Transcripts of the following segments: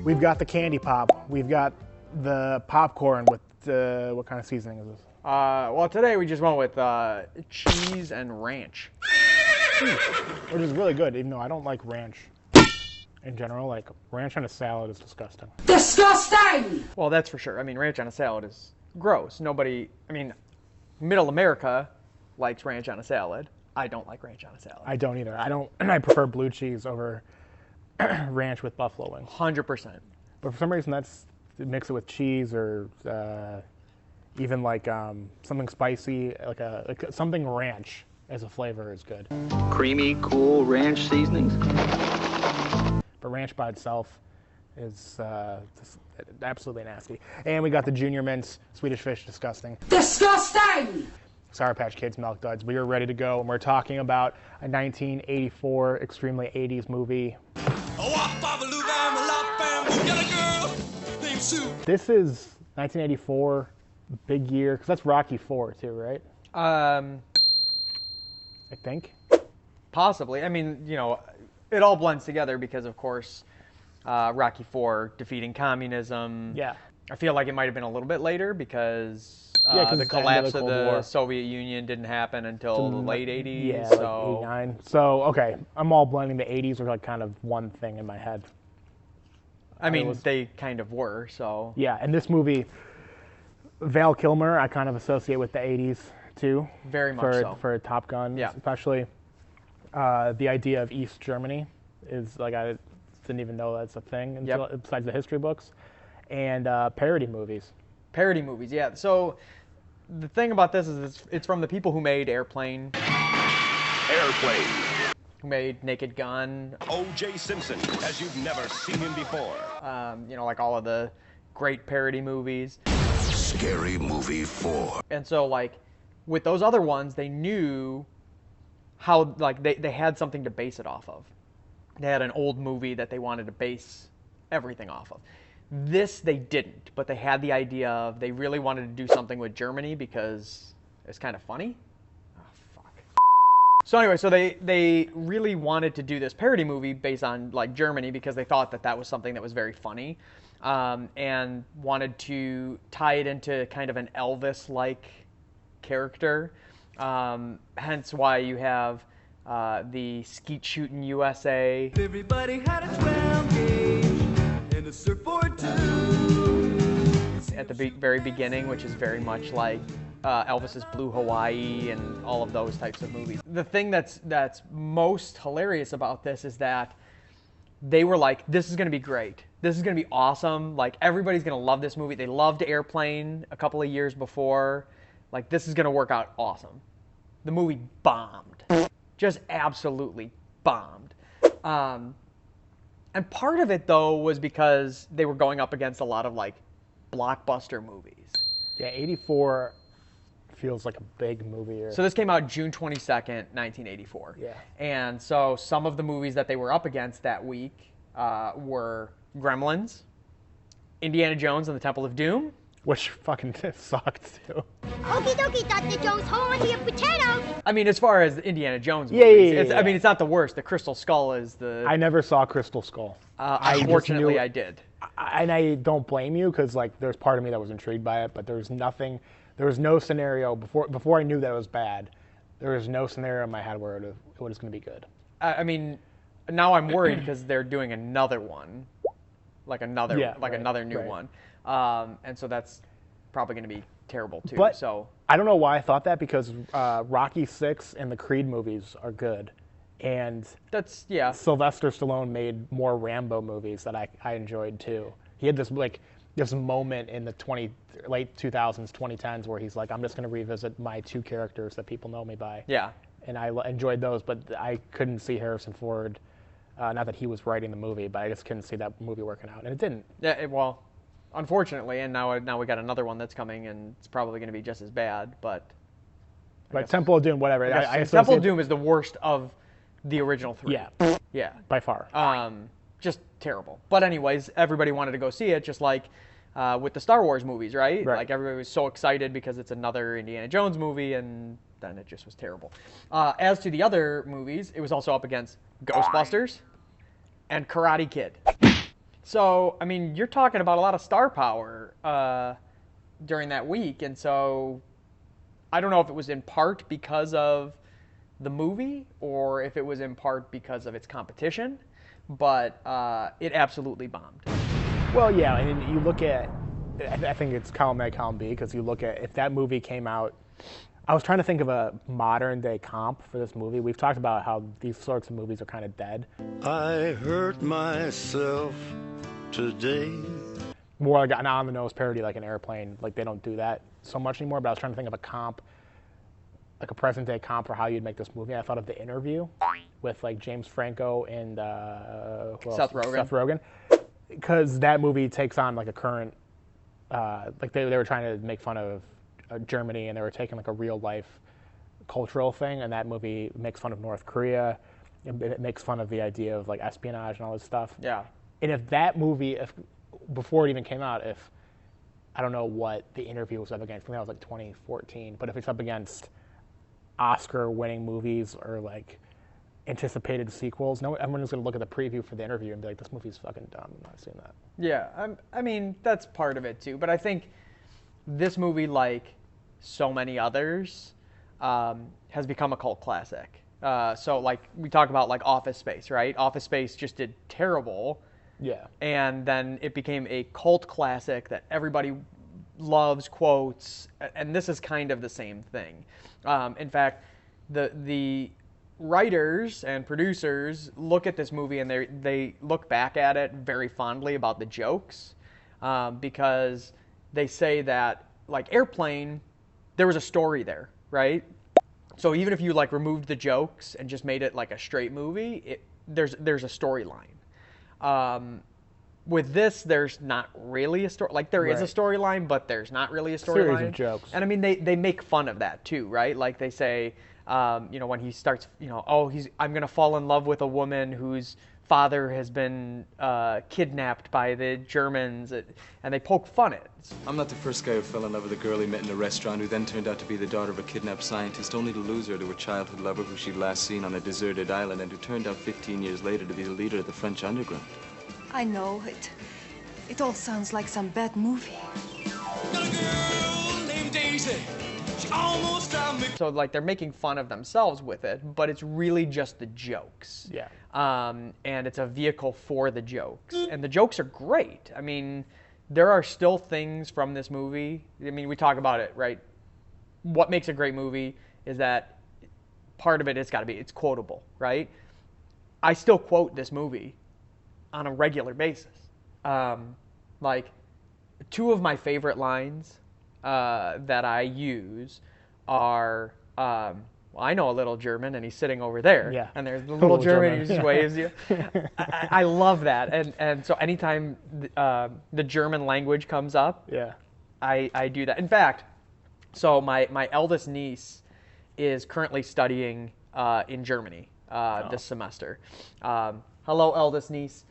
We've got the candy pop. We've got the popcorn with what kind of seasoning is this? Well, today we just went with cheese and ranch. Which is really good, even though I don't like ranch in general. Like, ranch on a salad is disgusting. Disgusting! Well, that's for sure. I mean, ranch on a salad is gross. Nobody, I mean, middle America likes ranch on a salad. I don't like ranch on a salad. I don't either. I prefer blue cheese over ranch with buffalo wings. 100%. But for some reason, mix it with cheese or even like something spicy, like something ranch as a flavor is good. Creamy, cool ranch seasonings. But ranch by itself is just absolutely nasty. And we got the Junior Mints, Swedish Fish, disgusting. Disgusting! Sour Patch Kids, Milk Duds. We are ready to go, and we're talking about a 1984 extremely 80s movie. This is 1984, big year, because that's Rocky IV too, right? I think. Possibly. I mean, you know, it all blends together because, of course, Rocky IV defeating communism. Yeah. I feel like it might have been a little bit later because the collapse of the Soviet Union didn't happen until the late 80s. Yeah, so. like 89. So, okay, I'm all blending the 80s with like kind of one thing in my head. I mean, they kind of were, so. Yeah, and this movie, Val Kilmer, I kind of associate with the 80s too. Very much so. For Top Gun, yeah. Especially. The idea of East Germany is like, I didn't even know that's a thing until, besides the history books. And parody movies. Parody movies, yeah. So the thing about this is it's from the people who made Airplane. Airplane. Who made Naked Gun. O.J. Simpson, as you've never seen him before. You know, like all of the great parody movies. Scary Movie 4. And so, like, with those other ones, they knew how, like, they had something to base it off of. They had an old movie that they wanted to base everything off of. This, they didn't, but they had the idea of they really wanted to do something with Germany because it's kind of funny. Oh, fuck. So anyway, so they really wanted to do this parody movie based on, like, Germany because they thought that that was something that was very funny, and wanted to tie it into kind of an Elvis-like character. Hence why you have the Skeet Shootin' USA. Everybody had a 12 gauge and a surfboard too. At the very beginning, which is very much like Elvis's Blue Hawaii and all of those types of movies. The thing that's most hilarious about this is that they were like, this is going to be great. This is going to be awesome. Like, everybody's going to love this movie. They loved Airplane a couple of years before. Like, this is going to work out awesome. The movie bombed. Just absolutely bombed. And part of it, though, was because they were going up against a lot of, like, blockbuster movies. Yeah, 84 feels like a big movie. So this came out June 22nd, 1984. Yeah. And so some of the movies that they were up against that week were Gremlins, Indiana Jones and the Temple of Doom. Which fucking sucked, too. Okie dokie, Dr. Jones, hold on to your potato. I mean, as far as the Indiana Jones movies, yeah. I mean, it's not the worst. The Crystal Skull is the... I never saw Crystal Skull. Unfortunately, I did. And I don't blame you, because, like, there's part of me that was intrigued by it, but there was no scenario, before I knew that it was bad, there was no scenario in my head where it was going to be good. I mean, now I'm worried because they're doing another one, another new one. And so that's probably going to be terrible too. But so I don't know why I thought that, because Rocky VI and the Creed movies are good, and Sylvester Stallone made more Rambo movies that I enjoyed too. He had this moment in the late 2000s, 2010s where he's like, I'm just going to revisit my two characters that people know me by. Yeah. And I enjoyed those, but I couldn't see Harrison Ford. Not that he was writing the movie, but I just couldn't see that movie working out, and it didn't. Yeah. Well. Unfortunately, and now we got another one that's coming, and it's probably going to be just as bad. But Temple of Doom, whatever. Temple of Doom is the worst of the original three. Yeah, yeah, by far. Just terrible. But anyways, everybody wanted to go see it, just like with the Star Wars movies, right? Like everybody was so excited because it's another Indiana Jones movie, and then it just was terrible. As to the other movies, it was also up against Ghostbusters and Karate Kid. So, I mean, you're talking about a lot of star power during that week, and so I don't know if it was in part because of the movie or if it was in part because of its competition, but it absolutely bombed. Well, yeah, and you look at, I think it's column A, column B, because you look at if that movie came out. I was trying to think of a modern day comp for this movie. We've talked about how these sorts of movies are kind of dead. I hurt myself today. More like an on-the-nose parody like an Airplane. Like, they don't do that so much anymore, but I was trying to think of a comp, like a present-day comp for how you'd make this movie. I thought of The Interview with, like, James Franco and Seth Rogen. Seth Rogen. Because that movie takes on, like, a current, like, they were trying to make fun of Germany, and they were taking, like, a real-life cultural thing, and that movie makes fun of North Korea. It makes fun of the idea of, like, espionage and all this stuff. Yeah. And if that movie, before it even came out, if I don't know what The Interview was up against, I think that was like 2014, but if it's up against Oscar-winning movies or like anticipated sequels, everyone's going to look at the preview for The Interview and be like, this movie's fucking dumb. I'm not seeing that. Yeah, I mean, that's part of it too, but I think this movie, like so many others, has become a cult classic. So like we talk about like Office Space, right? Office Space just did terrible. Yeah. And then it became a cult classic that everybody loves, quotes, and this is kind of the same thing. In fact, the writers and producers look at this movie and they look back at it very fondly about the jokes, because they say that, like Airplane, there was a story there, right? So even if you like removed the jokes and just made it like a straight movie, there's a storyline. With this, there's not really a story. Like, there is a storyline, but there's not really a storyline. Series of jokes. And I mean, they make fun of that too, right? Like they say, when he starts, I'm gonna fall in love with a woman whose father has been kidnapped by the Germans, and they poke fun at it. I'm not the first guy who fell in love with a girl he met in a restaurant who then turned out to be the daughter of a kidnapped scientist, only to lose her to a childhood lover who she'd last seen on a deserted island and who turned out 15 years later to be the leader of the French underground. I know it. It all sounds like some bad movie. Got a girl named Daisy. She almost drives me. So like they're making fun of themselves with it, but it's really just the jokes. Yeah. And it's a vehicle for the jokes, and the jokes are great. I mean, there are still things from this movie. I mean, we talk about it, right? What makes a great movie is that part of it's got to be it's quotable, right? I still quote this movie on a regular basis. Like, two of my favorite lines that I use are, I know a little German, and he's sitting over there. Yeah. And there's the little German who just waves you. I love that. And so anytime the German language comes up, Yeah. I do that. In fact, so my eldest niece is currently studying in Germany this semester. Hello, eldest niece.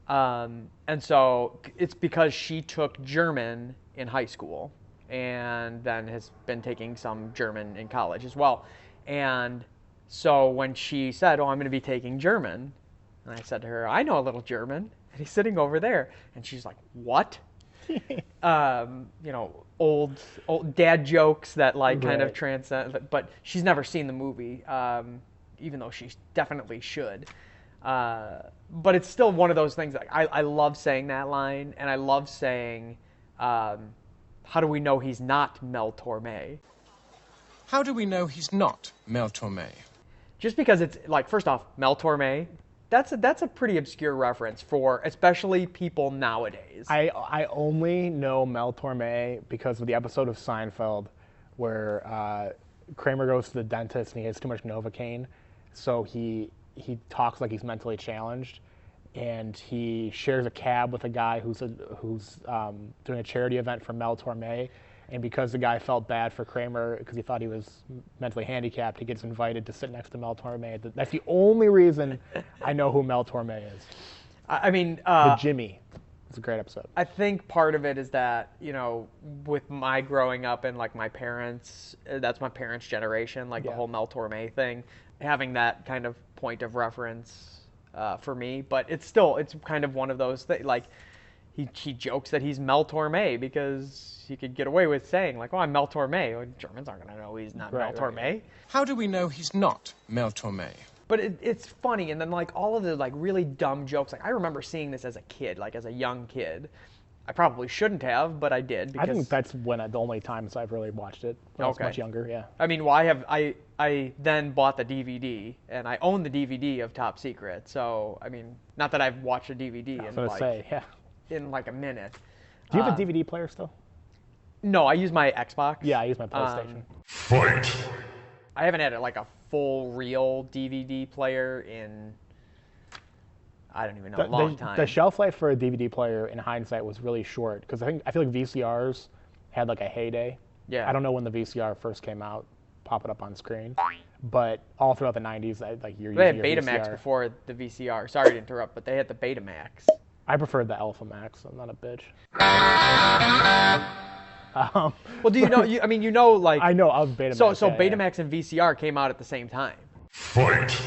And so it's because she took German in high school and then has been taking some German in college as well. And so when she said, "Oh, I'm going to be taking German," and I said to her, "I know a little German, and he's sitting over there." And she's like, "What?" Old dad jokes that like kind of transcend, but she's never seen the movie, even though she definitely should. But it's still one of those things. Like I love saying that line, and I love saying, "How do we know he's not Mel Torme?" How do we know he's not Mel Torme? Just because it's like, first off, Mel Torme, that's a pretty obscure reference for especially people nowadays. I only know Mel Torme because of the episode of Seinfeld where Kramer goes to the dentist and he has too much Novocaine, so he talks like he's mentally challenged, and he shares a cab with a guy who's doing a charity event for Mel Torme. And because the guy felt bad for Kramer because he thought he was mentally handicapped, he gets invited to sit next to Mel Torme. That's the only reason I know who Mel Torme is. I mean, the Jimmy. It's a great episode. I think part of it is that, with my growing up and like my parents, that's my parents' generation, like the whole Mel Torme thing, having that kind of point of reference, for me. But it's kind of one of those things. Like he jokes that he's Mel Torme because he could get away with saying like, "Oh, I'm Mel Torme." Well, Germans aren't going to know he's not Mel Torme. How do we know he's not Mel Torme? But it's funny, and then like all of the like really dumb jokes. Like I remember seeing this as a kid, like as a young kid. I probably shouldn't have, but I did. Because I think that's the only times I've really watched it. When I was much younger, yeah. I mean, I then bought the DVD, and I own the DVD of Top Secret. So I mean, not that I've watched a DVD in like a minute. Do you have a DVD player still? No, I use my Xbox. Yeah, I use my PlayStation. Fight! I haven't had like a full real DVD player in I don't even know, a long time. The shelf life for a DVD player in hindsight was really short because I feel like VCRs had like a heyday. Yeah. I don't know when the VCR first came out, pop it up on screen, but all throughout the 90s, like you're they using had your Betamax VCR. before the VCR. Sorry to interrupt, but they had the Betamax. I preferred the Alpha Max. I'm not a bitch. Well, do you know? I mean, you know, like I know of Betamax. So Betamax and VCR came out at the same time. Fight!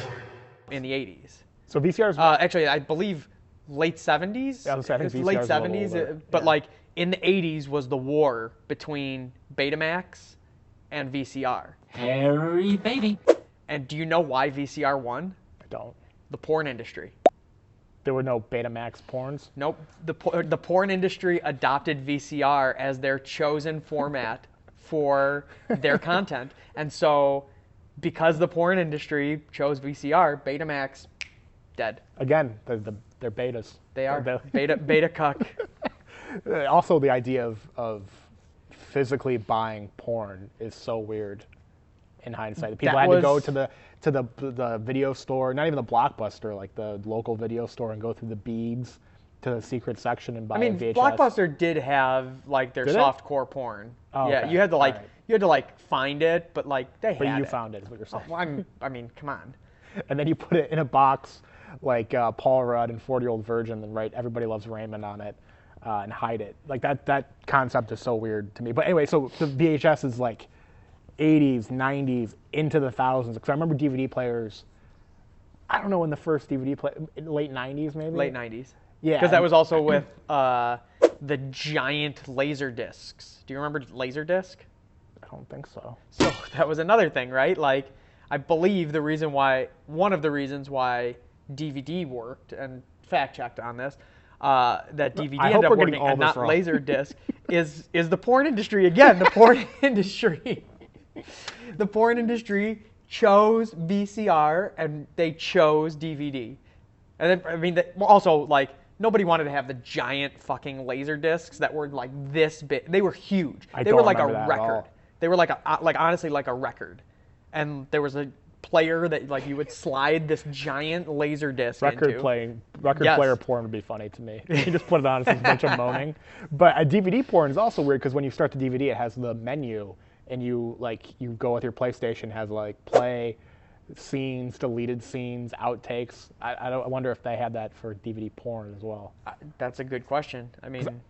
In the 80s. So VCRs. Actually, I believe late 70s. Yeah, I think VCRs late were a 70s. little older. But like in the 80s was the war between Betamax and VCR. Harry baby. And do you know why VCR won? I don't. The porn industry. There were no Betamax porns? Nope. The porn industry adopted VCR as their chosen format for their content. And so, because the porn industry chose VCR, Betamax, dead. Again, they're betas. They are. Beta cuck. Also, the idea of physically buying porn is so weird in hindsight. People had to go to the video store, not even the Blockbuster, like the local video store, and go through the beads to the secret section and buy a VHS. Blockbuster did have like their softcore porn. Oh, yeah, okay. you had to find it, but like they had it. But you found it, is what you're saying. Well, I mean, come on. And then you put it in a box like Paul Rudd and 40-Year-Old Virgin, and write "Everybody Loves Raymond" on it, and hide it. Like that concept is so weird to me. But anyway, so the VHS is like 80s, 90s, into the thousands. Because I remember DVD players. I don't know when the first DVD player, late 90s maybe. Late 90s. Yeah. Because that was also with the giant laser discs. Do you remember Laserdisc? I don't think so. So that was another thing, right? Like, I believe one of the reasons why DVD worked, and fact checked on this, that DVD ended up working and not Laserdisc, is the porn industry again. The porn industry. The porn industry chose VCR and they chose DVD. And then, I mean, also, like, nobody wanted to have the giant fucking laser discs that were like this big. They were huge. They were like a record. They were like honestly like a record. And there was a player that like you would slide this giant laser disc into. Player porn would be funny to me. You just put it on, it's a bunch of moaning. But a DVD porn is also weird because when you start the DVD, it has the menu, and you go with your PlayStation, has like play, scenes, deleted scenes, outtakes. I wonder if they had that for DVD porn as well. That's a good question. I mean,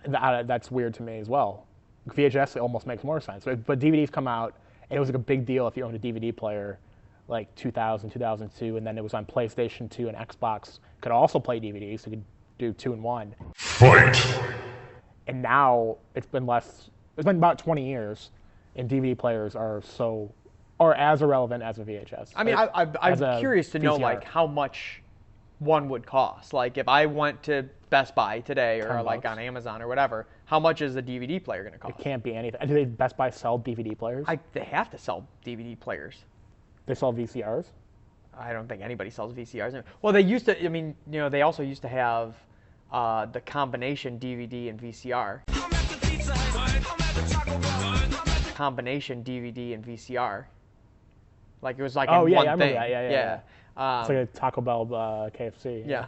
that's weird to me as well. VHS almost makes more sense, but DVDs come out, and it was like a big deal if you owned a DVD player, like 2000, 2002, and then it was on PlayStation 2 and Xbox could also play DVDs, so you could do 2-in-1. Fight! And now it's been about 20 years, and DVD players are as irrelevant as a VHS. I mean, I'm curious to know like how much one would cost. Like if I went to Best Buy today or like on Amazon or whatever, how much is a DVD player going to cost? It can't be anything. Do Best Buy sell DVD players? They have to sell DVD players. They sell VCRs? I don't think anybody sells VCRs. Well, they used to. I mean, you know, they also used to have the combination DVD and VCR. Combination DVD and VCR. Like it was like in one I remember thing. that. Yeah. It's like a Taco Bell, KFC. Yeah.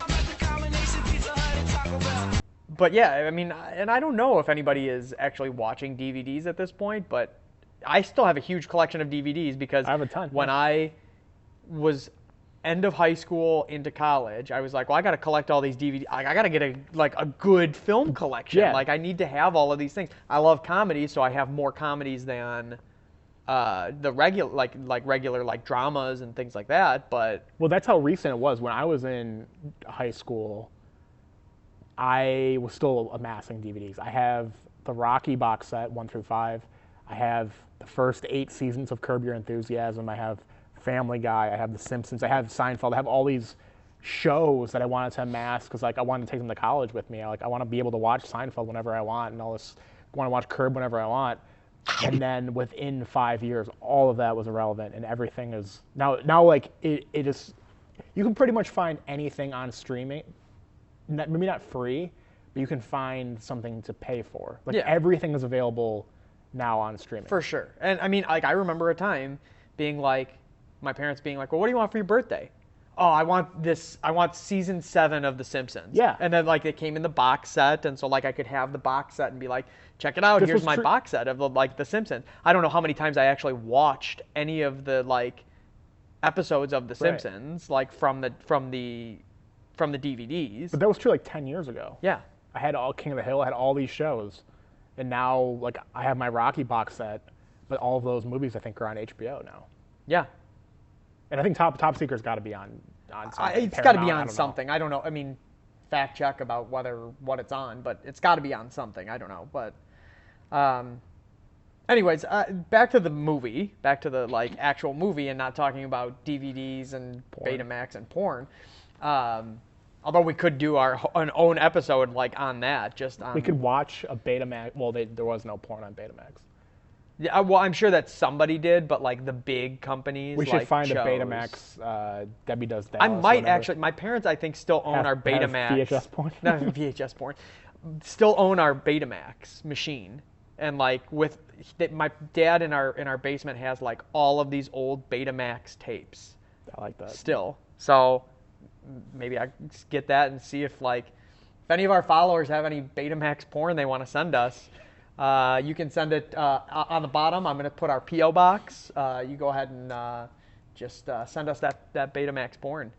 But yeah, I mean, and I don't know if anybody is actually watching DVDs at this point, but I still have a huge collection of DVDs because I have a ton. When I was end of high school into college, I was like, well, I got to collect all these DVDs. I got to get a good film collection. Yeah. Like I need to have all of these things. I love comedies, so I have more comedies than the regular regular dramas and things like that. But well, that's how recent it was. When I was in high school, I was still amassing DVDs. I have the Rocky box set 1 through 5. I have the first 8 seasons of Curb Your Enthusiasm. I have Family Guy. I have The Simpsons. I have Seinfeld. I have all these shows that I wanted to amass because I wanted to take them to college with me. I want to be able to watch Seinfeld whenever I want, and all this. I want to watch Curb whenever I want. And then within 5 years, all of that was irrelevant, and everything is now it is. You can pretty much find anything on streaming. Maybe not free, but you can find something to pay for. Everything is available now on streaming. For sure. And I mean, I remember a time being my parents being like, well, what do you want for your birthday? Oh, I want season 7 of The Simpsons. Yeah. And then it came in the box set, and so I could have the box set and be like, check it out, here's my box set of The Simpsons. I don't know how many times I actually watched any of the episodes of The Simpsons, from the DVDs. But that was true 10 years ago. Yeah. I had all King of the Hill, I had all these shows. And now I have my Rocky box set, but all of those movies I think are on HBO now. Yeah. And I think Top Secret's got to be on something. It's got to be on something. I don't know. I mean, fact check about what it's on, but it's got to be on something. I don't know. But anyways, back to the movie, back to the actual movie, and not talking about DVDs and Betamax and porn. Although we could do an own episode on that. We could watch a Betamax. Well, there was no porn on Betamax. Yeah, well, I'm sure that somebody did, but the big companies. We should find a Betamax. Debbie Does Dallas. I might actually. My parents, I think, still own our Betamax. VHS porn. Not VHS porn. Still own our Betamax machine, and my dad in our basement has all of these old Betamax tapes. I like that. Still, so maybe I get that and see if any of our followers have any Betamax porn they want to send us. You can send it on the bottom. I'm going to put our P.O. box. You go ahead and just send us that Betamax porn.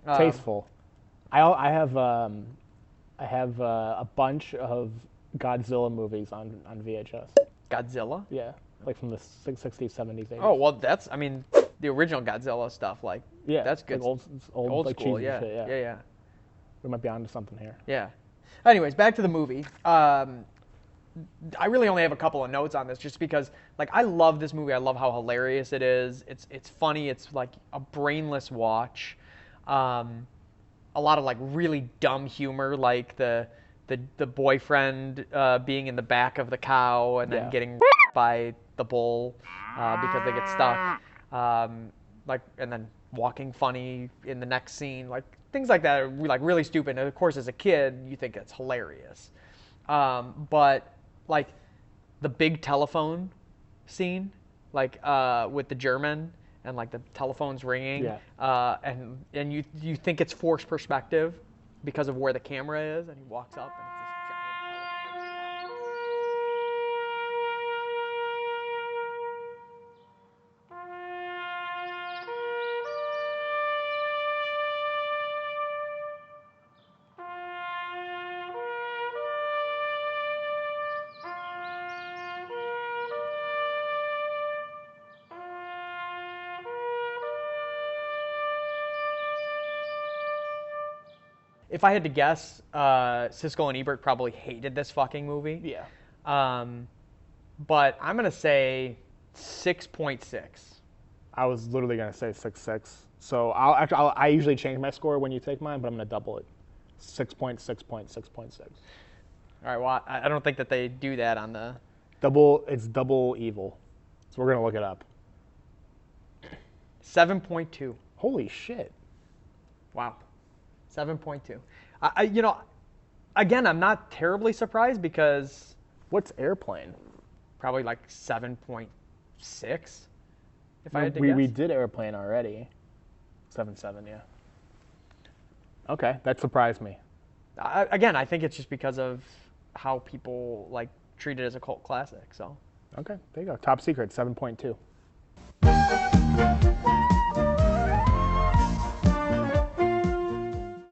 Tasteful. I have a bunch of Godzilla movies on VHS. Godzilla? Yeah, from the 60s, 70s, 80s. Oh, well, the original Godzilla stuff. Yeah, that's good. Old school, cheesy yeah. Shit, Yeah. We might be onto something here. Yeah. Anyways, back to the movie. I really only have a couple of notes on this just because I love this movie. I love how hilarious it is. It's funny. It's a brainless watch. A lot of really dumb humor, the boyfriend being in the back of the cow and then getting by the bull because they get stuck. And then walking funny in the next scene. Things like that are really stupid. And of course, as a kid, you think it's hilarious. But the big telephone scene, with the German and the telephone's ringing, and you think it's forced perspective because of where the camera is, and he walks up and it's this giant telephone. If I had to guess, Siskel and Ebert probably hated this fucking movie. Yeah. But I'm going to say 6.6. I was literally going to say 6.6. So I usually change my score when you take mine, but I'm going to double it. 6.6.6.6. All right, well, I don't think that they do that on the... It's double evil. So we're going to look it up. 7.2. Holy shit. Wow. 7.2. Again, I'm not terribly surprised because... What's Airplane? Probably 7.6, if I had to guess. We did Airplane already. 7.7, yeah. Okay, that surprised me. Again, I think it's just because of how people treat it as a cult classic, so... Okay, there you go. Top Secret, 7.2.